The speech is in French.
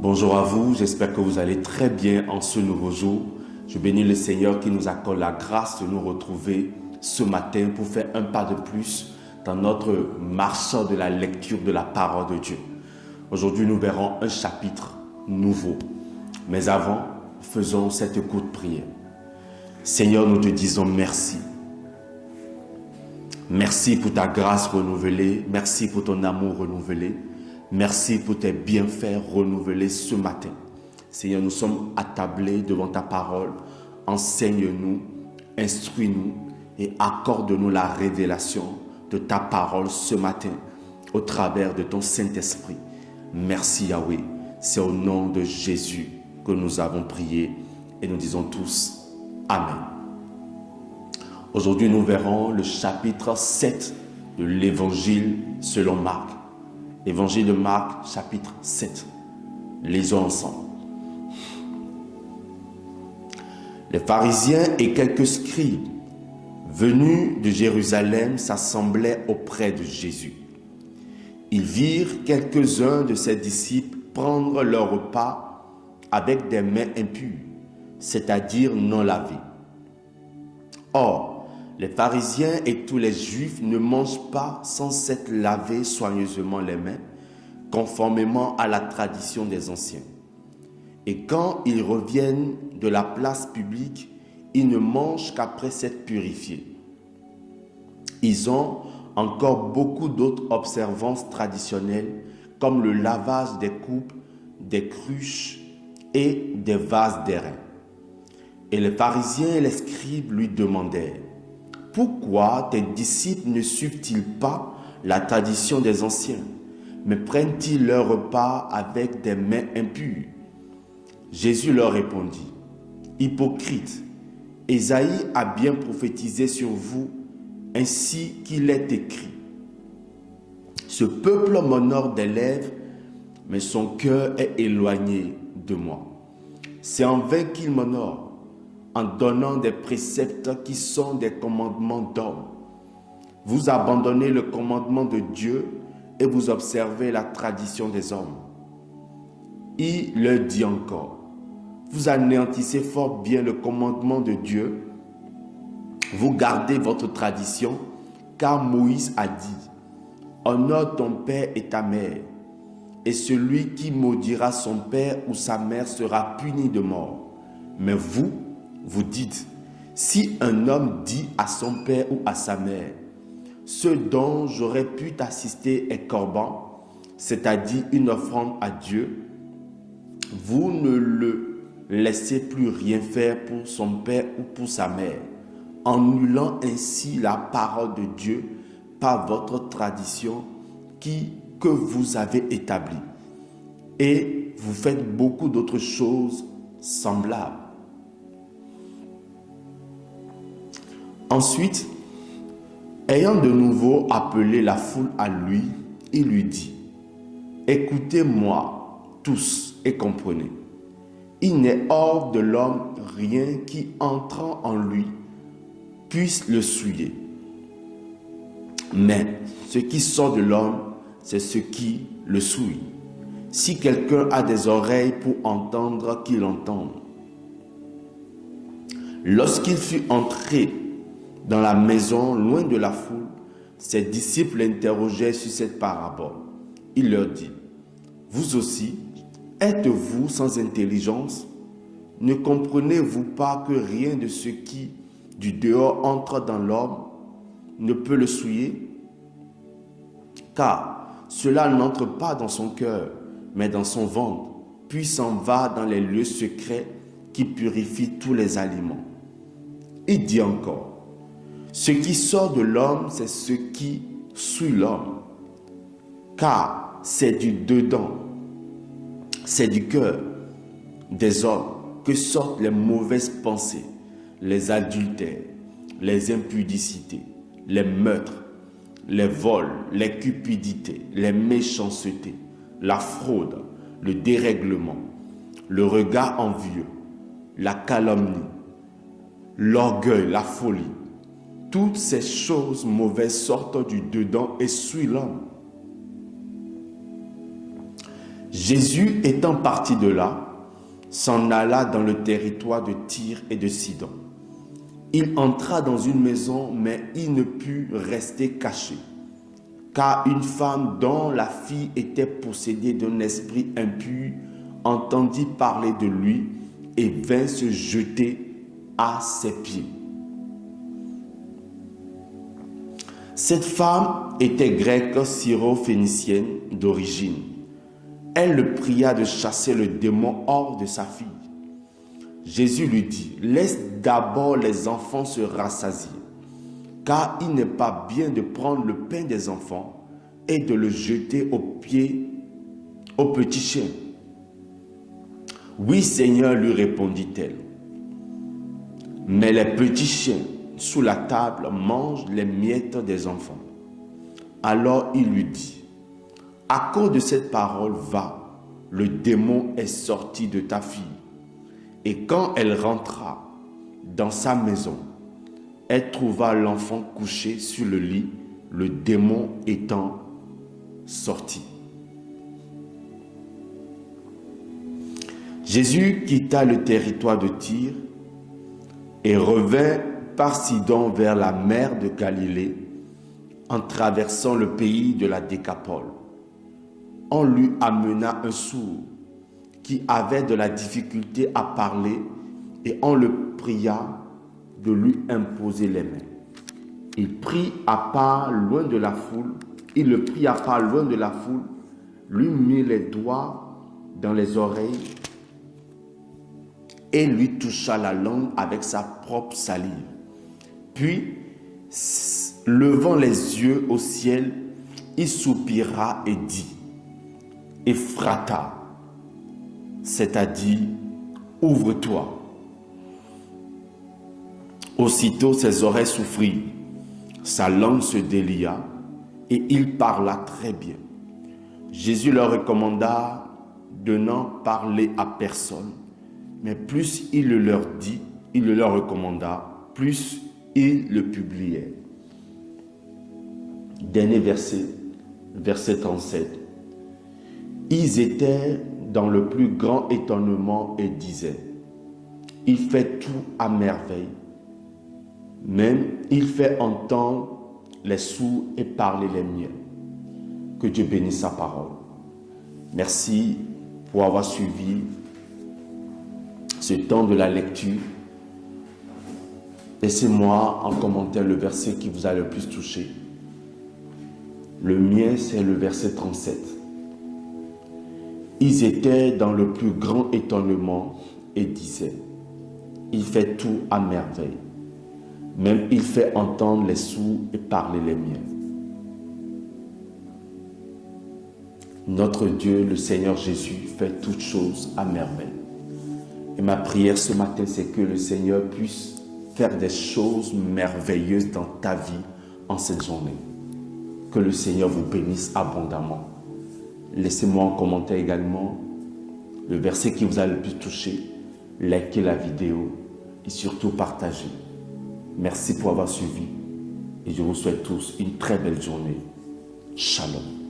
Bonjour à vous, j'espère que vous allez très bien en ce nouveau jour. Je bénis le Seigneur qui nous accorde la grâce de nous retrouver ce matin pour faire un pas de plus dans notre marche de la lecture de la parole de Dieu. Aujourd'hui, nous verrons un chapitre nouveau. Mais avant, faisons cette courte prière. Seigneur, nous te disons merci. Merci pour ta grâce renouvelée, merci pour ton amour renouvelé. Merci pour tes bienfaits renouvelés ce matin. Seigneur, nous sommes attablés devant ta parole. Enseigne-nous, instruis-nous et accorde-nous la révélation de ta parole ce matin au travers de ton Saint-Esprit. Merci Yahweh. C'est au nom de Jésus que nous avons prié et nous disons tous Amen. Aujourd'hui, nous verrons le chapitre 7 de l'Évangile selon Marc. Évangile de Marc, chapitre 7. Lisons ensemble. Les pharisiens et quelques scribes venus de Jérusalem s'assemblaient auprès de Jésus. Ils virent quelques-uns de ses disciples prendre leur repas avec des mains impures, c'est-à-dire non lavées. Or, les pharisiens et tous les juifs ne mangent pas sans s'être lavés soigneusement les mains, conformément à la tradition des anciens. Et quand ils reviennent de la place publique, ils ne mangent qu'après s'être purifiés. Ils ont encore beaucoup d'autres observances traditionnelles, comme le lavage des coupes, des cruches et des vases d'airain. Et les pharisiens et les scribes lui demandèrent: pourquoi tes disciples ne suivent-ils pas la tradition des anciens, mais prennent-ils leur repas avec des mains impures? Jésus leur répondit: hypocrites, Ésaïe a bien prophétisé sur vous, ainsi qu'il est écrit: ce peuple m'honore des lèvres, mais son cœur est éloigné de moi. C'est en vain qu'il m'honore, en donnant des préceptes qui sont des commandements d'hommes. Vous abandonnez le commandement de Dieu et vous observez la tradition des hommes. Il leur dit encore: vous anéantissez fort bien le commandement de Dieu. Vous gardez votre tradition, car Moïse a dit: honore ton père et ta mère, et celui qui maudira son père ou sa mère sera puni de mort. Mais vous dites: si un homme dit à son père ou à sa mère, ce dont j'aurais pu t'assister est corban, c'est-à-dire une offrande à Dieu, vous ne le laissez plus rien faire pour son père ou pour sa mère, annulant ainsi la parole de Dieu par votre tradition que vous avez établie. Et vous faites beaucoup d'autres choses semblables. Ensuite, ayant de nouveau appelé la foule à lui, il lui dit: écoutez-moi tous et comprenez. Il n'est hors de l'homme rien qui, entrant en lui, puisse le souiller. Mais ce qui sort de l'homme, c'est ce qui le souille. Si quelqu'un a des oreilles pour entendre, qu'il entende. Lorsqu'il fut entré dans la maison, loin de la foule, ses disciples l'interrogeaient sur cette parabole. Il leur dit: vous aussi, êtes-vous sans intelligence? Ne comprenez-vous pas que rien de ce qui du dehors entre dans l'homme ne peut le souiller? Car cela n'entre pas dans son cœur, mais dans son ventre, puis s'en va dans les lieux secrets qui purifient tous les aliments. Il dit encore: ce qui sort de l'homme, c'est ce qui souille l'homme. Car c'est du dedans, c'est du cœur des hommes que sortent les mauvaises pensées, les adultères, les impudicités, les meurtres, les vols, les cupidités, les méchancetés, la fraude, le dérèglement, le regard envieux, la calomnie, l'orgueil, la folie. Toutes ces choses mauvaises sortent du dedans et souillent l'homme. Jésus étant parti de là, s'en alla dans le territoire de Tyr et de Sidon. Il entra dans une maison, mais il ne put rester caché, car une femme dont la fille était possédée d'un esprit impur entendit parler de lui et vint se jeter à ses pieds. Cette femme était grecque syro-phénicienne d'origine. Elle le pria de chasser le démon hors de sa fille. Jésus lui dit, « Laisse d'abord les enfants se rassasier, car il n'est pas bien de prendre le pain des enfants et de le jeter aux pieds aux petits chiens. » « Oui, Seigneur, lui répondit-elle. Mais les petits chiens sous la table mangent les miettes des enfants. Alors il lui dit, « À cause de cette parole, va, le démon est sorti de ta fille. » Et quand elle rentra dans sa maison, elle trouva l'enfant couché sur le lit, le démon étant sorti. Jésus quitta le territoire de Tyr et revint par Sidon vers la mer de Galilée en traversant le pays de la Décapole. On lui amena un sourd qui avait de la difficulté à parler et on le pria de lui imposer les mains. Il le prit à part loin de la foule, lui mit les doigts dans les oreilles et lui toucha la langue avec sa propre salive. Puis, levant les yeux au ciel, il soupira et dit, « Ephrata », c'est-à-dire « Ouvre-toi ». Aussitôt ses oreilles s'ouvrirent, sa langue se délia et il parla très bien. Jésus leur recommanda de n'en parler à personne, mais plus il le leur dit, il le leur recommanda, plus ils le publiaient. Dernier verset, verset 37. Ils étaient dans le plus grand étonnement et disaient, « Il fait tout à merveille, même il fait entendre les sourds et parler les miens. » Que Dieu bénisse sa parole. Merci pour avoir suivi ce temps de la lecture. Laissez-moi en commentaire le verset qui vous a le plus touché. Le mien, c'est le verset 37. Ils étaient dans le plus grand étonnement et disaient, « Il fait tout à merveille. Même il fait entendre les sourds et parler les miens. » Notre Dieu, le Seigneur Jésus, fait toutes choses à merveille. Et ma prière ce matin, c'est que le Seigneur puisse faire des choses merveilleuses dans ta vie en cette journée. Que le Seigneur vous bénisse abondamment. Laissez-moi en commentaire également le verset qui vous a le plus touché. Likez la vidéo et surtout partagez. Merci pour avoir suivi et je vous souhaite tous une très belle journée. Shalom.